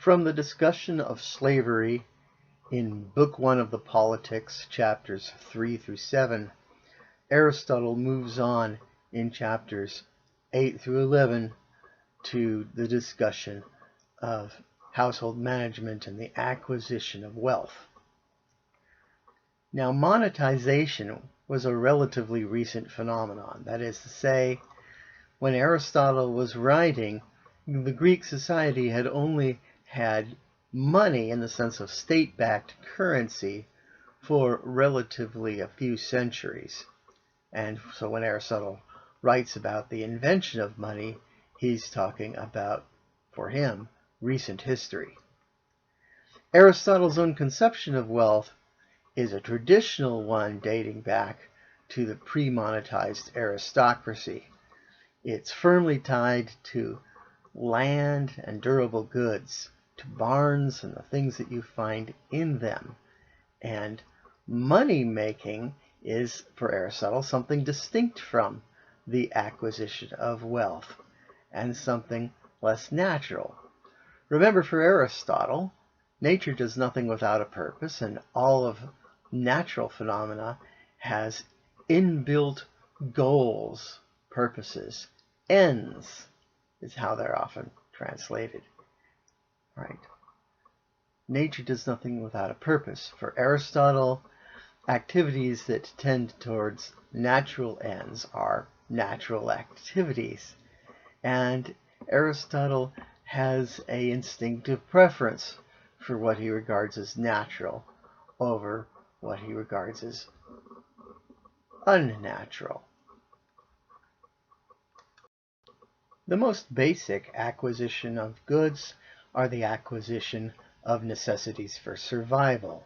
From the discussion of slavery in Book 1 of the Politics, chapters 3 through 7, Aristotle moves on in chapters 8 through 11 to the discussion of household management and the acquisition of wealth. Now, monetization was a relatively recent phenomenon. That is to say, when Aristotle was writing, the Greek society had only had money in the sense of state-backed currency for relatively a few centuries. And so when Aristotle writes about the invention of money, he's talking about, for him, recent history. Aristotle's own conception of wealth is a traditional one dating back to the pre-monetized aristocracy. It's firmly tied to land and durable goods, to barns and the things that you find in them. And money making is, for Aristotle, something distinct from the acquisition of wealth and something less natural. Remember, for Aristotle, nature does nothing without a purpose, and all of natural phenomena has inbuilt goals, purposes, ends is how they're often translated. Right? Nature does nothing without a purpose. For Aristotle, activities that tend towards natural ends are natural activities. And Aristotle has an instinctive preference for what he regards as natural over what he regards as unnatural. The most basic acquisition of goods are the acquisition of necessities for survival.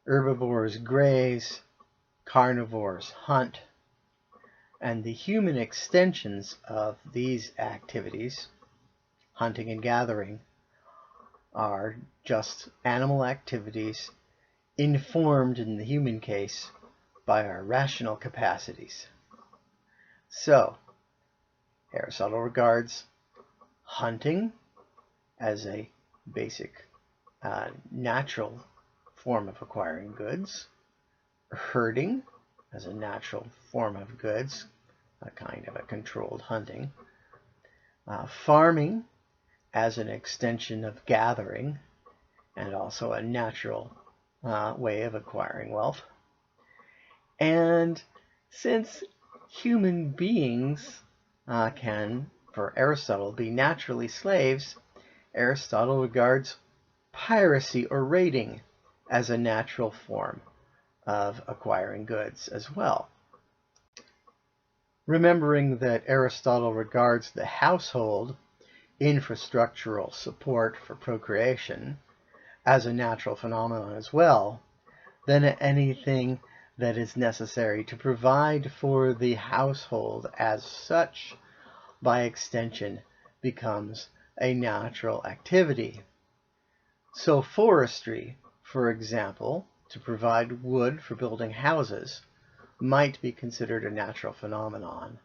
Herbivores graze, carnivores hunt, and the human extensions of these activities, hunting and gathering, are just animal activities informed, in the human case, by our rational capacities. So, Aristotle regards hunting as a basic natural form of acquiring goods, herding as a natural form of goods, a kind of a controlled hunting, farming as an extension of gathering, and also a natural way of acquiring wealth. And since human beings can, for Aristotle, be naturally slaves, Aristotle regards piracy or raiding as a natural form of acquiring goods as well. Remembering that Aristotle regards the household infrastructural support for procreation as a natural phenomenon as well, then anything that is necessary to provide for the household as such, by extension, becomes a natural activity. So forestry, for example, to provide wood for building houses, might be considered a natural phenomenon,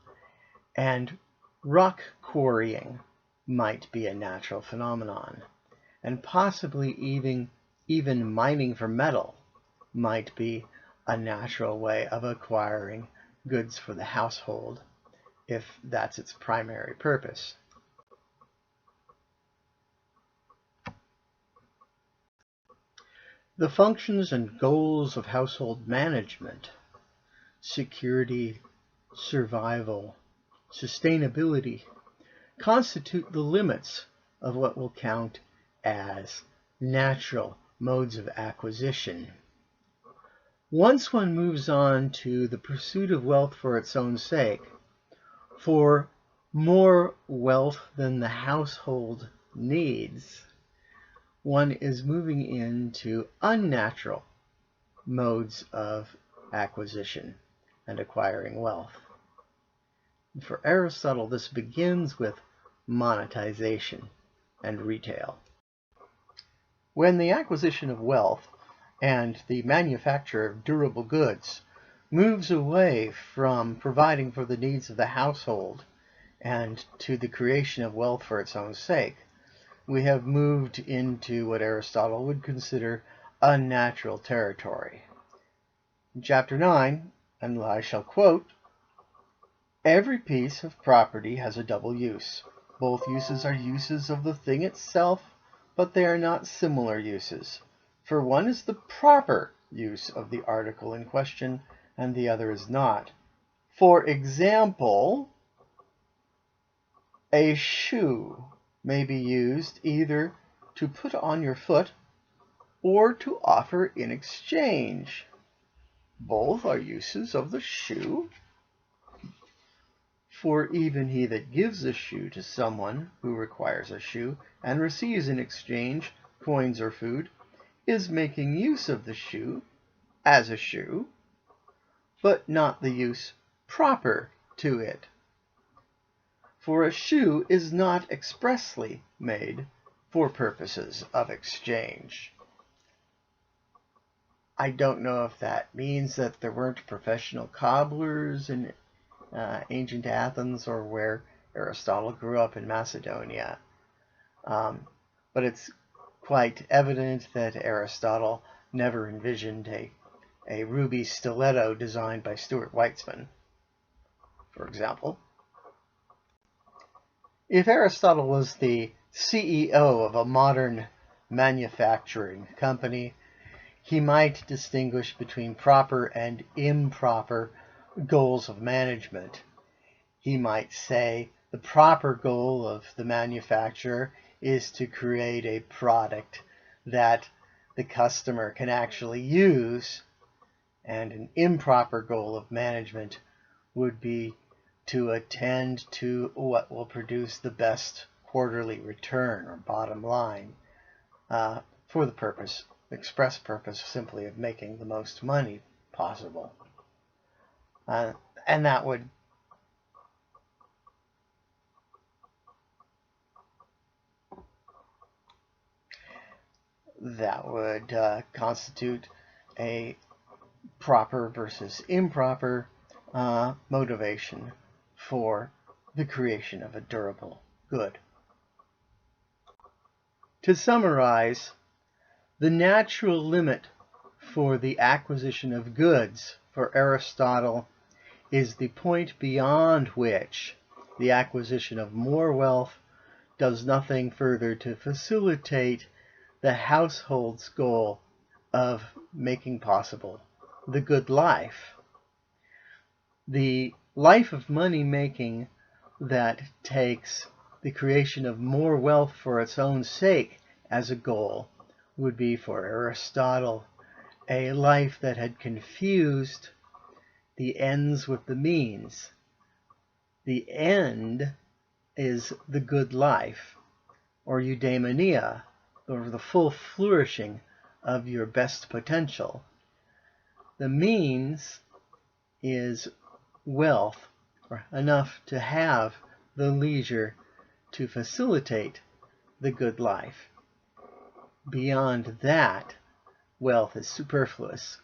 and rock quarrying might be a natural phenomenon, and possibly even mining for metal might be a natural way of acquiring goods for the household, if that's its primary purpose. The functions and goals of household management, security, survival, sustainability, constitute the limits of what will count as natural modes of acquisition. Once one moves on to the pursuit of wealth for its own sake, for more wealth than the household needs, one is moving into unnatural modes of acquisition and acquiring wealth. For Aristotle, this begins with monetization and retail. When the acquisition of wealth and the manufacture of durable goods moves away from providing for the needs of the household and to the creation of wealth for its own sake, we have moved into what Aristotle would consider unnatural territory. In chapter 9, and I shall quote, "Every piece of property has a double use. Both uses are uses of the thing itself, but they are not similar uses. For one is the proper use of the article in question, and the other is not. For example, a shoe may be used either to put on your foot or to offer in exchange. Both are uses of the shoe. For even he that gives a shoe to someone who requires a shoe and receives in exchange coins or food is making use of the shoe as a shoe, but not the use proper to it. For a shoe is not expressly made for purposes of exchange." I don't know if that means that there weren't professional cobblers in ancient Athens or where Aristotle grew up in Macedonia. But it's quite evident that Aristotle never envisioned a ruby stiletto designed by Stuart Weitzman, for example. If Aristotle was the CEO of a modern manufacturing company, he might distinguish between proper and improper goals of management. He might say the proper goal of the manufacturer is to create a product that the customer can actually use, and an improper goal of management would be to attend to what will produce the best quarterly return or bottom line for the express purpose simply of making the most money possible. And that would constitute a proper versus improper motivation for the creation of a durable good. To summarize, the natural limit for the acquisition of goods for Aristotle is the point beyond which the acquisition of more wealth does nothing further to facilitate the household's goal of making possible the good life. The life of money making that takes the creation of more wealth for its own sake as a goal would be for Aristotle a life that had confused the ends with the means. The end is the good life, or eudaimonia, or the full flourishing of your best potential. The means is wealth, or enough to have the leisure to facilitate the good life. Beyond that, wealth is superfluous.